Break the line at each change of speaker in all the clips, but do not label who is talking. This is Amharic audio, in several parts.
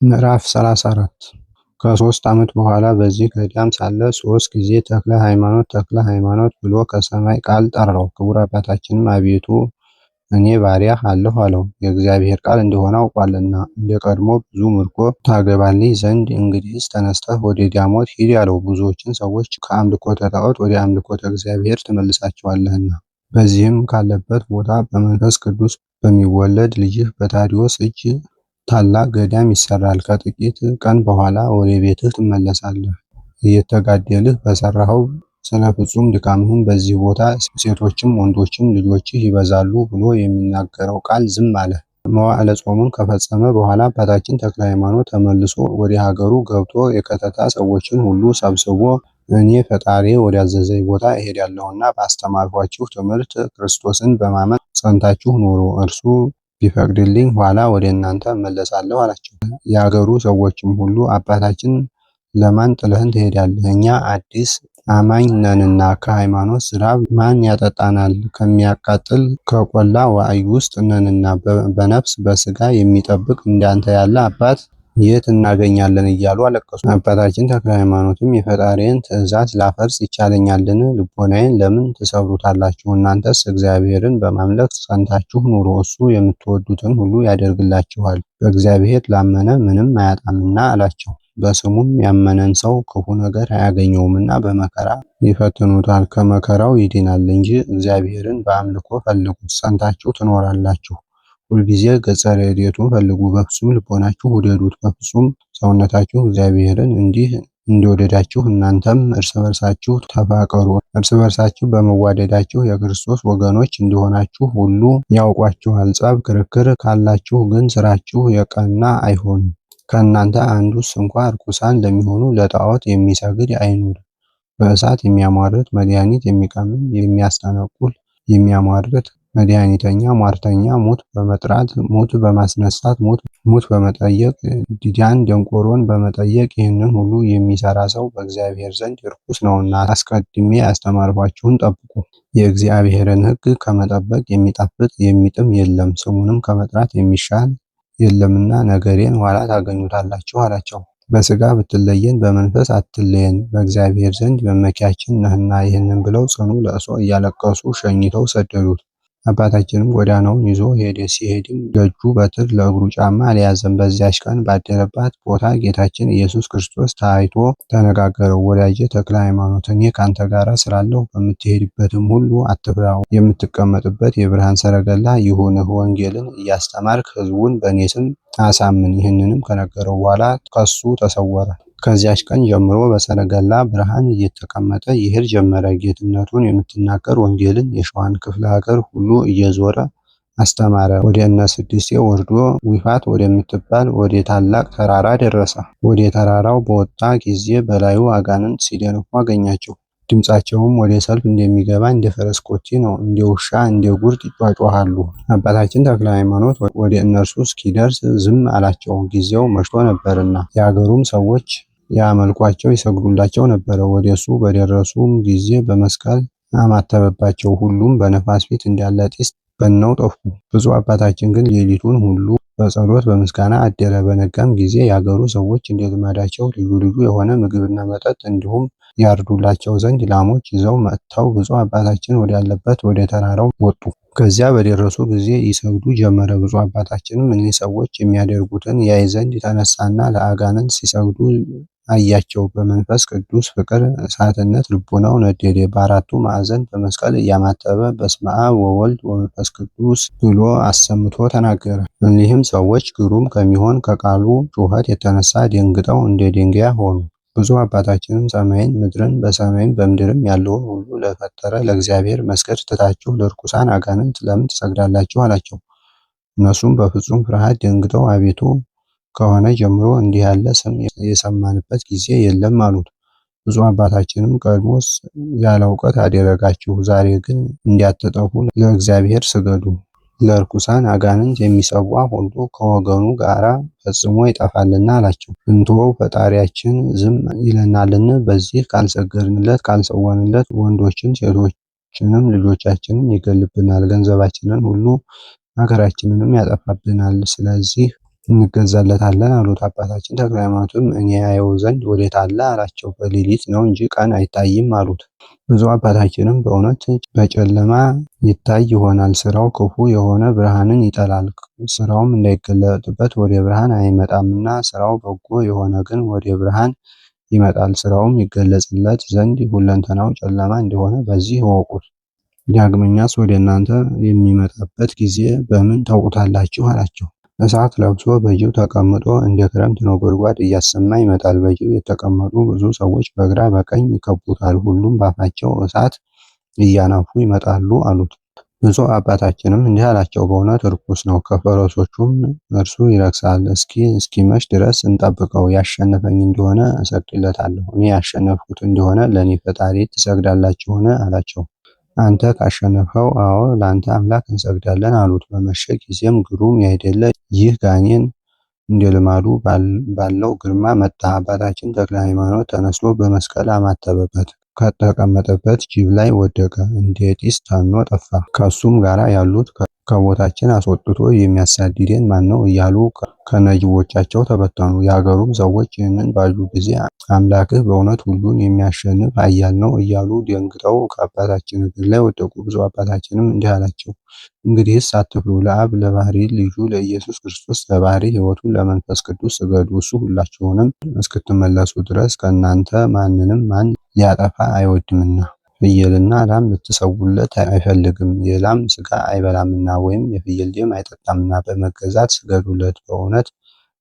ምዕራፍ 34 ከ3 ዓመት በኋላ በዚህ ገዳም ሳለ 3 ጊዜ ተክለ ሃይማኖት ብሎ ከሰማይ ቃል ጠራው። ክቡር አባታችንም አቤቱ እኔ ባሪያህ አለሁ አለው። የእግዚአብሔር ቃል እንደሆነ አውቋልና እንደ ቀድሞ ብዙ ምርኮ ታገባልኝ ዘንድ እንግዲህስ ተነስተህ ወደ ዳሞት ሂድ አለው። ብዙዎችን ሰዎች ከአምልኮተ ጣዖት ወደ አምልኮተ እግዚአብሔር ትመልሳቸዋለህና። በዚህም ካለበት ቦታ በመንፈስ ቅዱስ በሚወለድ ልጅህ በታዲዮስ እጅ ታላቅ ገዳም ይሰራል። ከጥቂት ቀን በኋላ ወደ ቤትህ ትመለሳለህ። እየተጋደልህ በሰራኸው ስለ ፍጹም ድካምህም በዚህ ቦታ ሴቶችም ወንዶችም ልጆችህ ይበዛሉ ብሎ የሚናገረው ቃል ዝም አለ። መዋዕለ ጾሙን ከፈጸመ በኋላ አባታችን ተክለ ሃይማኖት ተመልሶ ወደ ሀገሩ ገብቶ የከተታ ሰዎችን ሁሉ ሰብስቦ እኔ ፈጣሪ ወዳዘዘኝ ቦታ እሄዳለሁና ባስተማርኳችሁ ትምህርት ክርስቶስን በማመን ጸንታችሁ ኑሩ። እርሱ ቢፈቅድልኝ ኋላ ወደ እናንተ እመለሳለሁ አላቸው። የአገሩ ሰዎችም ሁሉ አባታችን ለማን ጥለህን ትሄዳለህ? እኛ አዲስ አማኝ ነንና ከሃይማኖት ዝናብ ማን ያጠጣናል? ከሚያቃጥል ከቆላ ዋዕይ ውስጥ ነንና በነፍስ በስጋ የሚጠብቅ እንዳንተ ያለ አባት የት እናገኛለን? እያሉ አለቀሱ። አባታችን ተክለ ሃይማኖትም የፈጣሪን ትእዛዝ ላፈርስ ይቻለኛልን? ልቦናዬን ለምን ትሰብሩታላችሁ? እናንተስ እግዚአብሔርን በማምለክ ጸንታችሁ ኑሩ። እሱ የምትወዱትን ሁሉ ያደርግላችኋል። በእግዚአብሔር ላመነ ምንም አያጣምና አላቸው። በስሙም ያመነን ሰው ክፉ ነገር አያገኘውምና በመከራ ይፈትኑታል፣ ከመከራው ይድናል እንጂ። እግዚአብሔርን በአምልኮ ፈልጉት፣ ጸንታችሁ ትኖራላችሁ። ሁልጊዜ ገጸ ረድኤቱን ፈልጉ፣ በፍጹም ልቦናችሁ ውደዱት። በፍጹም ሰውነታችሁ እግዚአብሔርን እንዲህ እንደወደዳችሁ እናንተም እርስ በርሳችሁ ተፋቀሩ። እርስ በርሳችሁ በመዋደዳችሁ የክርስቶስ ወገኖች እንደሆናችሁ ሁሉ ያውቋችኋል። ጸብ፣ ክርክር ካላችሁ ግን ስራችሁ የቀና አይሆንም። ከእናንተ አንዱስ እንኳ ርኩሳን ለሚሆኑ ለጣዖት የሚሰግድ አይኑር። በእሳት የሚያሟርት መድኃኒት የሚቀምም የሚያስጠነቁል የሚያሟርት መድኃኒተኛ ሟርተኛ ሙት በመጥራት ሙት በማስነሳት ሙት በመጠየቅ ዲዳን ደንቆሮን በመጠየቅ ይህንን ሁሉ የሚሰራ ሰው በእግዚአብሔር ዘንድ ርኩስ ነውና አስቀድሜ ያስተማርኳችሁን ጠብቁ። የእግዚአብሔርን ሕግ ከመጠበቅ የሚጣፍጥ የሚጥም የለም፣ ስሙንም ከመጥራት የሚሻል የለምና ነገሬን ኋላ ታገኙታላችሁ አላቸው። በስጋ ብትለየን በመንፈስ አትለየን፣ በእግዚአብሔር ዘንድ መመኪያችን ነህና። ይህንን ብለው ጽኑ ለቅሶ እያለቀሱ ሸኝተው ሰደዱት። አባታችንም ጎዳናውን ይዞ ሄደ። ሲሄድም ለእጁ በትር ለእግሩ ጫማ አልያዘም። በዚያች ቀን ባደረባት ቦታ ጌታችን ኢየሱስ ክርስቶስ ታይቶ ተነጋገረው። ወዳጄ ተክለ ሃይማኖት እኔ ካንተ ጋር ስላለሁ በምትሄድበትም ሁሉ አትፍራው። የምትቀመጥበት የብርሃን ሰረገላ ይሁንህ። ወንጌልን እያስተማርክ ሕዝቡን በእኔ ስም አሳምን። ይህንንም ከነገረው በኋላ ከሱ ተሰወረ። ከዚያች ቀን ጀምሮ በሰረገላ ብርሃን እየተቀመጠ ይሄድ ጀመረ። ጌትነቱን የምትናገር ወንጌልን የሸዋን ክፍለ ሀገር ሁሉ እየዞረ አስተማረ። ወደ እነ ስድስቴ ወርዶ ዊፋት ወደምትባል ወደ ታላቅ ተራራ ደረሰ። ወደ ተራራው በወጣ ጊዜ በላዩ አጋንንት ሲደነፉ አገኛቸው። ድምፃቸውም ወደ ሰልፍ እንደሚገባ እንደ ፈረስ ኮቴ ነው። እንደ ውሻ እንደ ጉርድ ይጯጯሃሉ። አባታችን ተክለ ሃይማኖት ወደ እነርሱ እስኪደርስ ዝም አላቸው፣ ጊዜው መሽቶ ነበርና። የአገሩም ሰዎች ያመልኳቸው ይሰግዱላቸው ነበረ። ወደ እሱ በደረሱም ጊዜ በመስቀል አማተበባቸው። ሁሉም በነፋስ ፊት እንዳለ ጢስ በነው ጠፉ። ብፁዕ አባታችን ግን ሌሊቱን ሁሉ በጸሎት በምስጋና አደረ። በነጋም ጊዜ የአገሩ ሰዎች እንደ ልማዳቸው ልዩ ልዩ የሆነ ምግብና መጠጥ እንዲሁም ያርዱላቸው ዘንድ ላሞች ይዘው መጥተው ብፁዕ አባታችን ወዳለበት ወደ ተራራው ወጡ። ከዚያ በደረሱ ጊዜ ይሰግዱ ጀመረ። ብፁዕ አባታችንም እኒህ ሰዎች የሚያደርጉትን ያይ ዘንድ ተነሳና ለአጋንንት ሲሰግዱ አያቸው። በመንፈስ ቅዱስ ፍቅር እሳትነት ልቦናው ነደደ። በአራቱ ማዕዘን በመስቀል እያማተበ በስመ አብ ወወልድ ወመንፈስ ቅዱስ ብሎ አሰምቶ ተናገረ። እኒህም ሰዎች ግሩም ከሚሆን ከቃሉ ጩኸት የተነሳ ደንግጠው እንደ ድንጋይ ሆኑ። ብፁዕ አባታችንም ሰማይን ምድርን በሰማይም በምድርም ያለውን ሁሉ ለፈጠረ ለእግዚአብሔር መስገድ ትታችሁ ለርኩሳን አጋንንት ለምን ትሰግዳላችሁ? አላቸው። እነሱም በፍጹም ፍርሃት ደንግጠው አቤቱ ከሆነ ጀምሮ እንዲህ ያለ ስም የሰማንበት ጊዜ የለም አሉት። ብፁዕ አባታችንም ቀድሞስ ያለ እውቀት አደረጋችሁ፣ ዛሬ ግን እንዲያትጠፉ ለእግዚአብሔር ስገዱ። ለርኩሳን አጋንንት የሚሰዋ ሁሉ ከወገኑ ጋራ ፈጽሞ ይጠፋልና አላቸው። እንተወው ፈጣሪያችን ዝም ይለናልን? በዚህ ካልሰገድንለት ካልሰወንለት ወንዶችን ሴቶችንም ልጆቻችንን ይገልብናል፣ ገንዘባችንን ሁሉ ሀገራችንንም ያጠፋብናል። ስለዚህ እንገዛለታለን አሉት። አባታችን ተክለ ሃይማኖትም እኔ አየው ዘንድ ወዴት አለ አላቸው። በሌሊት ነው እንጂ ቀን አይታይም አሉት። ብፁዕ አባታችንም በእውነት በጨለማ ይታይ ይሆናል፣ ስራው ክፉ የሆነ ብርሃንን ይጠላል፣ ስራውም እንዳይገለጥበት ወደ ብርሃን አይመጣምና፣ ስራው በጎ የሆነ ግን ወደ ብርሃን ይመጣል፣ ስራውም ይገለጽለት ዘንድ ሁለንተናው ጨለማ እንደሆነ በዚህ እወቁት። ዳግመኛስ ወደ እናንተ የሚመጣበት ጊዜ በምን ታውቁታላችሁ አላቸው። እሳት ለብሶ በጅብ ተቀምጦ እንደ ክረምት ነጎድጓድ እያሰማ ይመጣል። በጅብ የተቀመጡ ብዙ ሰዎች በግራ በቀኝ ይከቡታል፣ ሁሉም ባፋቸው እሳት እያናፉ ይመጣሉ አሉት። ብፁዕ አባታችንም እንዲህ አላቸው፣ በእውነት ርኩስ ነው፣ ከፈረሶቹም እርሱ ይረክሳል። እስኪመሽ ድረስ እንጠብቀው፣ ያሸነፈኝ እንደሆነ እሰግድለታለሁ። እኔ ያሸነፍኩት እንደሆነ ለእኔ ፈጣሪ ትሰግዳላችሁን አላቸው። አንተ ካሸነፍኸው አዎ ለአንተ አምላክ እንሰግዳለን አሉት። በመሸ ጊዜም ግሩም ያይደለ ይህ ጋኔን እንደ ልማዱ ባለው ግርማ መጣ። አባታችን ተክለ ሃይማኖት ተነስቶ በመስቀል አማተበበት፣ ከተቀመጠበት ጅብ ላይ ወደቀ፣ እንደ ጢስ ተኖ ጠፋ። ከሱም ጋራ ያሉት ከቦታችን አስወጥቶ የሚያሳድደን ማነው እያሉ ከነጅቦቻቸው ተበተኑ። የሀገሩም ሰዎች ይህንን ባዩ ጊዜ አምላክህ በእውነት ሁሉን የሚያሸንፍ ኃያል ነው እያሉ ደንግጠው ከአባታችን እግር ላይ ወደቁ። ብፁዕ አባታችንም እንዲህ አላቸው፣ እንግዲህስ አትፍሩ፣ ለአብ ለባህሪ ልጁ ለኢየሱስ ክርስቶስ ለባህሪ ሕይወቱ ለመንፈስ ቅዱስ ስገዱ። እሱ ሁላችሁንም እስክትመለሱ ድረስ ከእናንተ ማንንም ማን ሊያጠፋ አይወድምና፣ ፍየልና ላም ልትሰውለት አይፈልግም፣ የላም ስጋ አይበላምና ወይም የፍየል ደም አይጠጣምና፣ በመገዛት ስገዱለት፣ በእውነት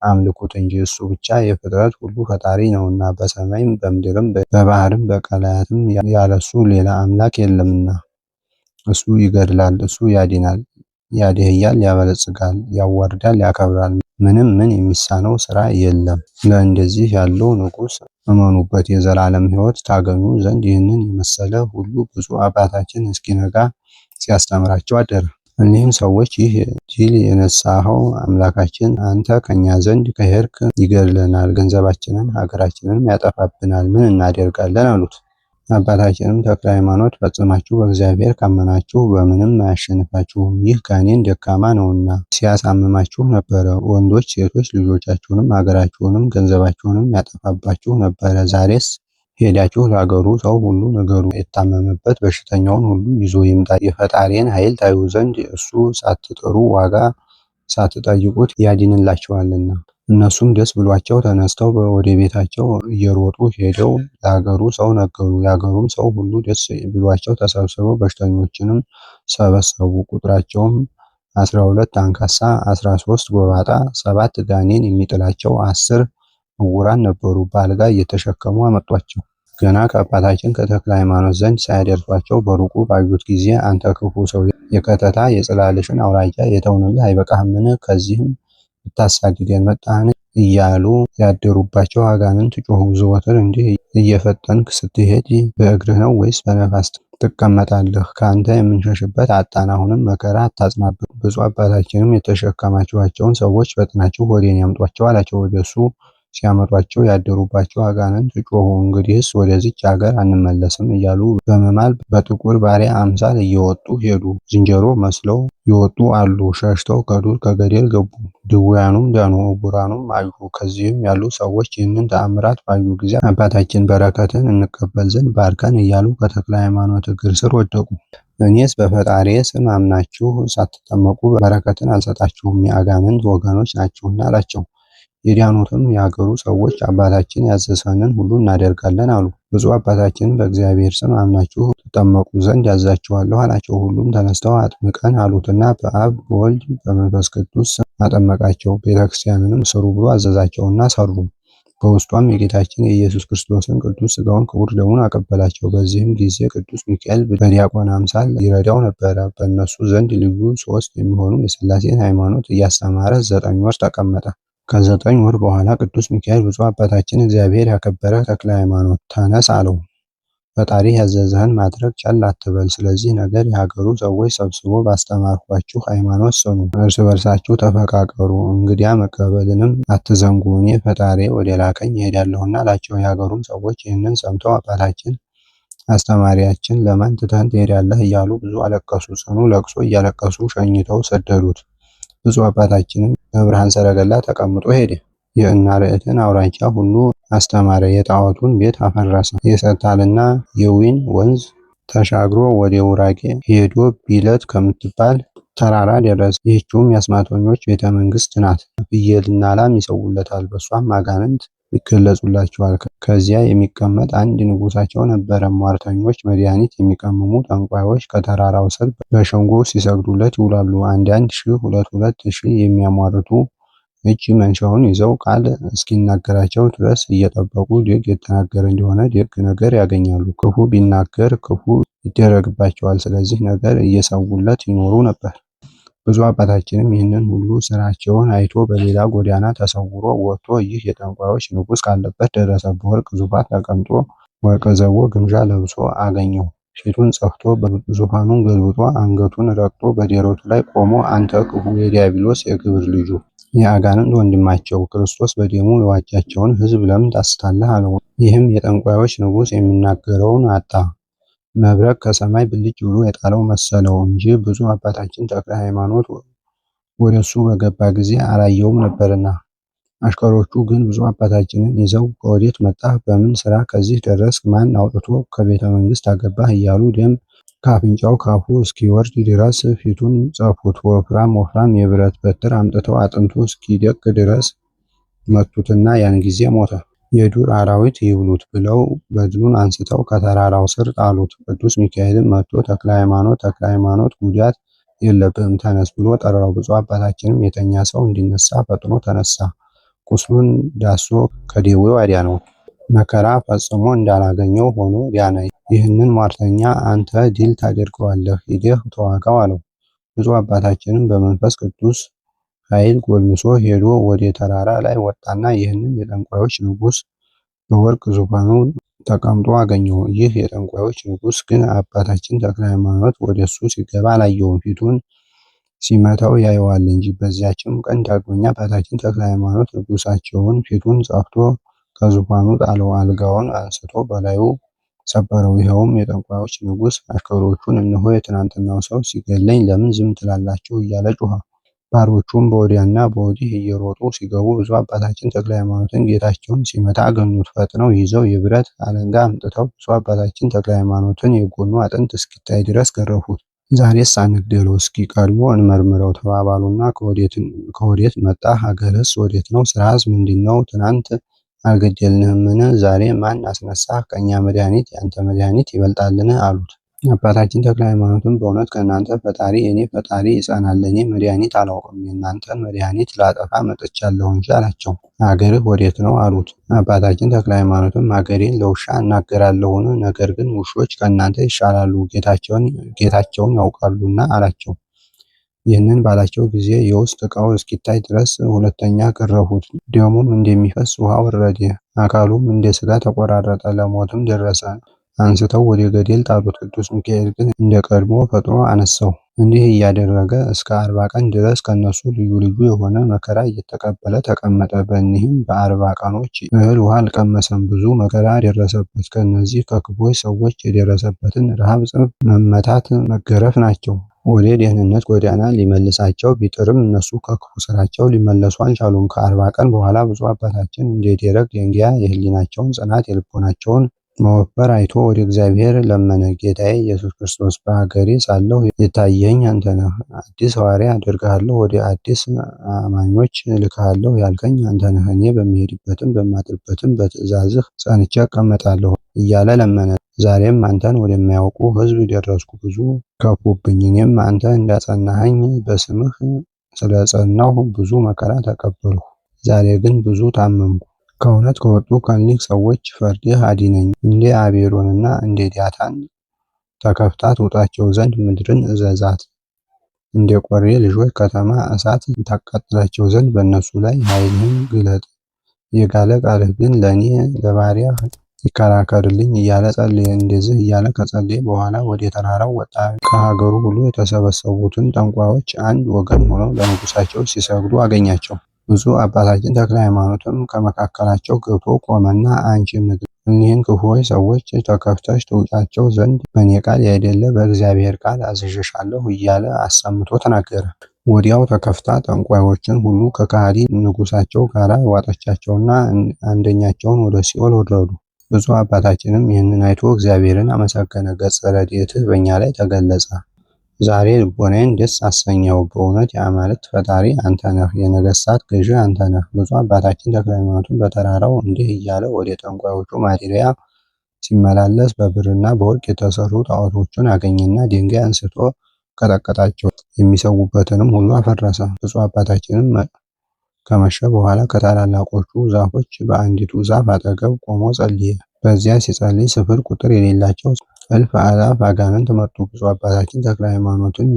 አምልኩት እንጂ እሱ ብቻ የፍጥረት ሁሉ ፈጣሪ ነውና፣ በሰማይም በምድርም በባህርም በቀላያትም ያለሱ ሌላ አምላክ የለምና። እሱ ይገድላል፣ እሱ ያድናል፣ ያደህያል፣ ያበለጽጋል፣ ያዋርዳል፣ ያከብራል። ምንም ምን የሚሳነው ስራ የለም። ለእንደዚህ ያለው ንጉሥ እመኑበት፣ የዘላለም ሕይወት ታገኙ ዘንድ ይህንን የመሰለ ሁሉ ብፁዕ አባታችን እስኪነጋ ሲያስተምራቸው አደረ። እኒህም ሰዎች ይህ ድል የነሳኸው አምላካችን አንተ ከኛ ዘንድ ከሄድክ ይገድለናል፣ ገንዘባችንን ሀገራችንንም ያጠፋብናል፣ ምን እናደርጋለን አሉት። አባታችንም ተክለ ሃይማኖት ፈጽማችሁ በእግዚአብሔር ካመናችሁ በምንም አያሸንፋችሁም፣ ይህ ጋኔን ደካማ ነውና ሲያሳምማችሁ ነበረ። ወንዶች ሴቶች ልጆቻችሁንም ሀገራችሁንም ገንዘባችሁንም ያጠፋባችሁ ነበረ። ዛሬስ ሄዳችሁ ለአገሩ ሰው ሁሉ ነገሩ፣ የታመመበት በሽተኛውን ሁሉ ይዞ ይምጣ፣ የፈጣሪን ኃይል ታዩ ዘንድ እሱ ሳትጥሩ ዋጋ ሳትጠይቁት ያድንላችኋልና። እነሱም ደስ ብሏቸው ተነስተው ወደ ቤታቸው እየሮጡ ሄደው ለሀገሩ ሰው ነገሩ። የሀገሩም ሰው ሁሉ ደስ ብሏቸው ተሰብስበው በሽተኞችንም ሰበሰቡ። ቁጥራቸውም 12 አንካሳ፣ 13 ጎባጣ፣ 7 ጋኔን የሚጥላቸው 10 ዕውራን ነበሩ። በአልጋ እየተሸከሙ አመጧቸው። ገና ከአባታችን ከተክለ ሃይማኖት ዘንድ ሳያደርሷቸው በሩቁ ባዩት ጊዜ አንተ ክፉ ሰው፣ የከተታ የጽላልሽን አውራጃ የተውንልህ አይበቃህምን? ከዚህም ልታሳድደን መጣህን? እያሉ ያደሩባቸው አጋንንት ጮኹ። ዘወትር እንዲህ እየፈጠንክ ስትሄድ በእግርህ ነው ወይስ በነፋስ ትቀመጣለህ? ከአንተ የምንሸሽበት አጣን። አሁንም መከራ አታጽናብን። ብፁዕ አባታችንም የተሸከማችኋቸውን ሰዎች ፈጥናችሁ ወደ እኔ አምጧቸው አላቸው። ወደሱ ሲያመጧቸው ያደሩባቸው አጋንንት ጮኹ። እንግዲህስ ወደዚች አገር አንመለስም እያሉ በመማል በጥቁር ባሪያ አምሳል እየወጡ ሄዱ። ዝንጀሮ መስለው ይወጡ አሉ። ሸሽተው ከዱር ከገደል ገቡ። ድውያኑም ዳኑ፣ ዕውራኑም አዩ። ከዚህም ያሉ ሰዎች ይህንን ተአምራት ባዩ ጊዜ አባታችን በረከትን እንቀበል ዘንድ ባርከን እያሉ ከተክለ ሃይማኖት እግር ስር ወደቁ። እኔስ በፈጣሪ ስም አምናችሁ ሳትጠመቁ በረከትን አልሰጣችሁም፣ የአጋንንት ወገኖች ናችሁና አላቸው። የዳኑትም የሀገሩ ሰዎች አባታችን ያዘዘንን ሁሉ እናደርጋለን አሉ። ብፁዕ አባታችን በእግዚአብሔር ስም አምናችሁ ትጠመቁ ዘንድ ያዛችኋለሁ አላቸው። ሁሉም ተነስተው አጥምቀን አሉትና በአብ በወልድ በመንፈስ ቅዱስ ስም አጠመቃቸው። ቤተክርስቲያንንም ስሩ ብሎ አዘዛቸውና ሰሩ። በውስጧም የጌታችን የኢየሱስ ክርስቶስን ቅዱስ ሥጋውን ክቡር ደሙን አቀበላቸው። በዚህም ጊዜ ቅዱስ ሚካኤል በዲያቆን አምሳል ይረዳው ነበረ። በእነሱ ዘንድ ልዩ 3 የሚሆኑ የሥላሴን ሃይማኖት እያስተማረ 9 ወር ተቀመጠ። ከ9 ወር በኋላ ቅዱስ ሚካኤል ብፁዕ አባታችን እግዚአብሔር ያከበረ ተክለ ሃይማኖት ተነስ አለው። ፈጣሪ ያዘዘህን ማድረግ ቸል አትበል። ስለዚህ ነገር የሀገሩ ሰዎች ሰብስቦ ባስተማርኳችሁ ሃይማኖት ጽኑ፣ እርስ በርሳችሁ ተፈቃቀሩ፣ እንግዲያ መቀበልንም አትዘንጉ፣ እኔ ፈጣሪ ወደ ላከኝ እሄዳለሁና አላቸው። የሀገሩም ሰዎች ይህንን ሰምተው አባታችን አስተማሪያችን ለማን ትተን ትሄዳለህ እያሉ ብዙ አለቀሱ። ጽኑ ለቅሶ እያለቀሱ ሸኝተው ሰደዱት። ብፁዕ አባታችንም በብርሃን ሰረገላ ተቀምጦ ሄደ። የእናርዕትን አውራጃ ሁሉ አስተማረ። የጣዖቱን ቤት አፈረሰ። የሰታልና የዊን ወንዝ ተሻግሮ ወደ ውራጌ ሄዶ ቢለት ከምትባል ተራራ ደረሰ። ይህችውም የአስማተኞች ቤተ መንግስት ናት። ፍየልና ላም ይሰውለታል፣ በሷም አጋንንት ይገለጹላቸዋል። ከዚያ የሚቀመጥ አንድ ንጉሳቸው ነበረ። ሟርተኞች፣ መድኃኒት የሚቀምሙ ጠንቋዮች ከተራራው ስር በሸንጎ ሲሰግዱለት ይውላሉ። አንዳንድ ሺህ፣ ሁለት ሺህ የሚያሟርቱ እጅ መንሻውን ይዘው ቃል እስኪናገራቸው ድረስ እየጠበቁ ደግ የተናገረ እንደሆነ ደግ ነገር ያገኛሉ፣ ክፉ ቢናገር ክፉ ይደረግባቸዋል። ስለዚህ ነገር እየሰውለት ይኖሩ ነበር። ብፁዕ አባታችንም ይህንን ሁሉ ስራቸውን አይቶ በሌላ ጎዳና ተሰውሮ ወጥቶ ይህ የጠንቋዮች ንጉሥ ካለበት ደረሰ። በወርቅ ዙፋን ተቀምጦ ወርቀ ዘቦ ግምጃ ለብሶ አገኘው። ፊቱን ጸፍቶ ዙፋኑን ገልብጦ አንገቱን ረግጦ በደረቱ ላይ ቆሞ አንተ ክፉ የዲያብሎስ የግብር ልጁ የአጋንንት ወንድማቸው ክርስቶስ በደሙ የዋጃቸውን ሕዝብ ለምን ታስታለህ? አለው። ይህም የጠንቋዮች ንጉሥ የሚናገረውን አጣ። መብረቅ ከሰማይ ብልጭ ብሎ የጣለው መሰለው እንጂ ብፁዕ አባታችን ተክለ ሃይማኖት ወደሱ በገባ ጊዜ አላየውም ነበርና። አሽከሮቹ ግን ብፁዕ አባታችንን ይዘው ከወዴት መጣህ? በምን ስራ ከዚህ ደረስክ? ማን አውጥቶ ከቤተ መንግስት አገባህ? እያሉ ደም ከአፍንጫው ካፉ እስኪወርድ ድረስ ፊቱን ጸፉት። ወፍራም የብረት በትር አምጥተው አጥንቱ እስኪደቅ ድረስ መቱትና ያን ጊዜ ሞተ። የዱር አራዊት ይብሉት ብለው በድኑን አንስተው ከተራራው ስር ጣሉት። ቅዱስ ሚካኤልም መጥቶ ተክለ ሃይማኖት ጉዳት የለብህም ተነስ ብሎ ጠራው። ብፁዕ አባታችንም የተኛ ሰው እንዲነሳ ፈጥኖ ተነሳ። ቁስሉን ዳሶ ከደዌው አዳነው። መከራ ፈጽሞ እንዳላገኘው ሆኖ ዳነ። ይህንን ሟርተኛ አንተ ድል ታደርገዋለህ፣ ሂደህ ተዋጋው አለው። ብፁዕ አባታችንም በመንፈስ ቅዱስ ኃይል ጎልምሶ ሄዶ ወደ ተራራ ላይ ወጣና ይህንን የጠንቋዮች ንጉሥ በወርቅ ዙፋኑ ተቀምጦ አገኘው። ይህ የጠንቋዮች ንጉሥ ግን አባታችን ተክለ ሃይማኖት ወደሱ ሲገባ አላየውም፣ ፊቱን ሲመታው ያየዋል እንጂ። በዚያችም ቀን ዳግመኛ አባታችን ተክለ ሃይማኖት ንጉሳቸውን ፊቱን ጸፍቶ ከዙፋኑ ጣለው። አልጋውን አንስቶ በላዩ ሰበረው። ይኸውም የጠንቋዮች ንጉሥ አሽከሮቹን እነሆ የትናንትናው ሰው ሲገለኝ ለምን ዝም ትላላችሁ? እያለ ጮኸ። ባሮቹም በወዲያና በወዲህ እየሮጡ ሲገቡ ብፁዕ አባታችን ተክለ ሃይማኖትን ጌታቸውን ሲመታ አገኙት። ፈጥነው ይዘው የብረት አለንጋ አምጥተው ብፁዕ አባታችን ተክለ ሃይማኖትን የጎኑ አጥንት እስኪታይ ድረስ ገረፉት። ዛሬስ አንግደለው፣ እስኪ ቀድሞ እንመርምረው ተባባሉና ከወዴት መጣህ? ሀገርስ ወዴት ነው? ስራስ ምንድን ነው? ትናንት አልገደልንህምን? ዛሬ ማን አስነሳህ? ከእኛ መድኃኒት ያንተ መድኃኒት ይበልጣልን? አሉት። አባታችን ተክለ ሃይማኖትም በእውነት ከእናንተ ፈጣሪ የኔ ፈጣሪ ይጸናል። እኔ መድኃኒት አላውቅም፣ የእናንተን መድኃኒት ላጠፋ መጥቻለሁ እንጂ አላቸው። አገርህ ወዴት ነው? አሉት። አባታችን ተክለ ሃይማኖትም አገሬን ለውሻ እናገራለሁን? ነገር ግን ውሾች ከእናንተ ይሻላሉ፣ ጌታቸውን ያውቃሉና አላቸው። ይህንን ባላቸው ጊዜ የውስጥ ዕቃው እስኪታይ ድረስ ሁለተኛ ገረፉት። ደሙም እንደሚፈስ ውሃ ወረደ፣ አካሉም እንደ ሥጋ ተቆራረጠ፣ ለሞትም ደረሰ። አንስተው ወደ ገደል ጣሉት። ቅዱስ ሚካኤል ግን እንደ ቀድሞ ፈጥኖ አነሳው። እንዲህ እያደረገ እስከ 40 ቀን ድረስ ከነሱ ልዩ ልዩ የሆነ መከራ እየተቀበለ ተቀመጠ። በእኒህም በ40 ቀኖች እህል ውሃ አልቀመሰም። ብዙ መከራ ደረሰበት። ከእነዚህ ከክፎች ሰዎች የደረሰበትን ረሃብ፣ ጽንፍ፣ መመታት፣ መገረፍ ናቸው። ወደ ደህንነት ጎዳና ሊመልሳቸው ቢጥርም እነሱ ከክፉ ስራቸው ሊመለሱ አልቻሉም። ከ40 ቀን በኋላ ብፁዕ አባታችን እንደ ደረቅ ደንጊያ የህሊናቸውን ጽናት የልቦናቸውን መወፈር አይቶ ወደ እግዚአብሔር ለመነ። ጌታዬ ኢየሱስ ክርስቶስ በሀገሬ ሳለሁ የታየኸኝ አንተ ነህ። አዲስ ሐዋርያ አደርግሃለሁ፣ ወደ አዲስ አማኞች እልክሃለሁ ያልከኝ አንተ ነህ። እኔ በሚሄድበትም በማድርበትም በትእዛዝህ ጸንቼ እቀመጣለሁ እያለ ለመነ። ዛሬም አንተን ወደማያውቁ ሕዝብ ደረስኩ። ብዙ ከፉብኝ። እኔም አንተ እንዳጸናኸኝ በስምህ ስለጸናሁ ብዙ መከራ ተቀበልሁ። ዛሬ ግን ብዙ ታመምኩ። ከእውነት ከወጡ ከእኒህ ሰዎች ፈርድህ አድነኝ። እንደ አቤሮንና እንደ ዳታን ተከፍታ ትውጣቸው ዘንድ ምድርን እዘዛት። እንደ ቆሬ ልጆች ከተማ እሳት ታቃጥላቸው ዘንድ በእነሱ ላይ ኃይልህን ግለጥ። የጋለ ቃልህ ግን ለእኔ ለባሪያህ ይከራከርልኝ እያለ ጸለየ። እንደዚህ እያለ ከጸለየ በኋላ ወደ ተራራው ወጣ። ከሀገሩ ሁሉ የተሰበሰቡትን ጠንቋዮች አንድ ወገን ሆነው ለንጉሳቸው ሲሰግዱ አገኛቸው። ብፁዕ አባታችን ተክለ ሃይማኖትም ከመካከላቸው ገብቶ ቆመና አንቺ ምድር እኒህን ክፉዎች ሰዎች ተከፍተሽ ትውጫቸው ዘንድ በእኔ ቃል ያይደለ በእግዚአብሔር ቃል አዝዤሻለሁ እያለ አሰምቶ ተናገረ። ወዲያው ተከፍታ ጠንቋዮችን ሁሉ ከከሃዲ ንጉሳቸው ጋር ዋጠቻቸውና አንደኛቸውን ወደ ሲኦል ወረዱ። ብፁዕ አባታችንም ይህንን አይቶ እግዚአብሔርን አመሰገነ። ገጸ ረድኤትህ በእኛ ላይ ተገለጸ። ዛሬ ልቦናዬን ደስ አሰኘው። በእውነት የአማልክት ፈጣሪ አንተ ነህ፣ የነገሥታት ገዢ አንተ ነህ። ብፁዕ አባታችን ተክለ ሃይማኖትም በተራራው እንዲህ እያለ ወደ ጠንቋዮቹ ማደሪያ ሲመላለስ በብርና በወርቅ የተሰሩ ጣዖቶችን አገኘና ድንጋይ አንስቶ ቀጠቀጣቸው፣ የሚሰዉበትንም ሁሉ አፈረሰ። ብፁዕ አባታችንም ከመሸ በኋላ ከታላላቆቹ ዛፎች በአንዲቱ ዛፍ አጠገብ ቆሞ ጸለየ። በዚያ ሲጸልይ ስፍር ቁጥር የሌላቸው እልፍ አእላፍ አጋንንት መጡ። ብፁዕ አባታችን ተክለ ሃይማኖትን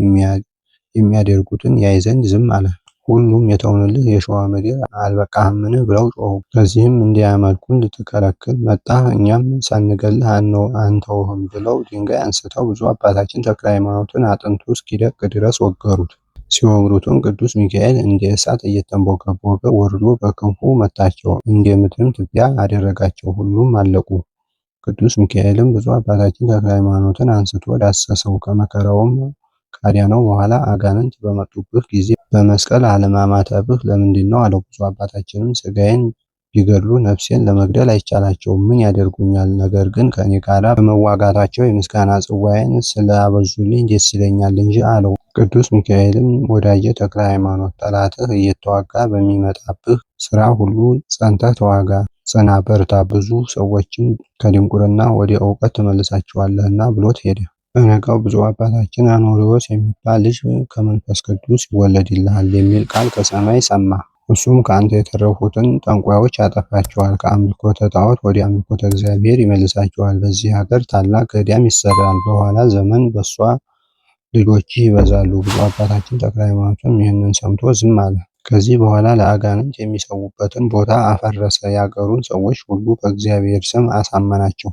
የሚያደርጉትን ያይ ዘንድ ዝም አለ። ሁሉም የተውንልህ የሸዋ ምድር አልበቃህምን ብለው ጮኹ። ከዚህም እንዲያመልኩን ልትከለክል መጣህ፣ እኛም ሳንገልህ አንተውህም ብለው ድንጋይ አንስተው ብፁዕ አባታችን ተክለ ሃይማኖትን አጥንቱ እስኪደቅ ድረስ ወገሩት። ሲወግሩትም ቅዱስ ሚካኤል እንደ እሳት እየተንቦገቦገ ወርዶ በክንፉ መታቸው፣ እንደ ምድርም ትቢያ አደረጋቸው። ሁሉም አለቁ። ቅዱስ ሚካኤልም ብፁዕ አባታችን ተክለ ሃይማኖትን አንስቶ ዳሰሰው። ከመከራውም ካዳነው በኋላ አጋንንት በመጡብህ ጊዜ በመስቀል አለማማተብህ ለምንድን ነው አለው። ብፁዕ አባታችንም ሥጋዬን ቢገድሉ ነፍሴን ለመግደል አይቻላቸውም፣ ምን ያደርጉኛል? ነገር ግን ከእኔ ጋር በመዋጋታቸው የምስጋና ጽዋዬን ስላበዙልኝ ደስ ይለኛል እንጂ አለው። ቅዱስ ሚካኤልም ወዳጄ ተክለ ሃይማኖት፣ ጠላትህ እየተዋጋ በሚመጣብህ ስራ ሁሉ ጸንተህ ተዋጋ፣ ጽና፣ በርታ፣ ብዙ ሰዎችን ከድንቁርና ወደ እውቀት ትመልሳቸዋለህና ብሎት ሄደ። በነጋው ብፁዕ አባታችን አኖሪዎስ የሚባል ልጅ ከመንፈስ ቅዱስ ይወለድልሃል የሚል ቃል ከሰማይ ሰማ። እሱም ከአንተ የተረፉትን ጠንቋዮች ያጠፋቸዋል፣ ከአምልኮተ ጣዖት ወደ አምልኮተ እግዚአብሔር ይመልሳቸዋል። በዚህ ሀገር ታላቅ ገዳም ይሰራል፣ በኋላ ዘመን በሷ ልጆችህ ይበዛሉ። ብፁዕ አባታችን ተክለ ሃይማኖትም ይህንን ሰምቶ ዝም አለ። ከዚህ በኋላ ለአጋንንት የሚሰዉበትን ቦታ አፈረሰ። የአገሩን ሰዎች ሁሉ በእግዚአብሔር ስም አሳመናቸው።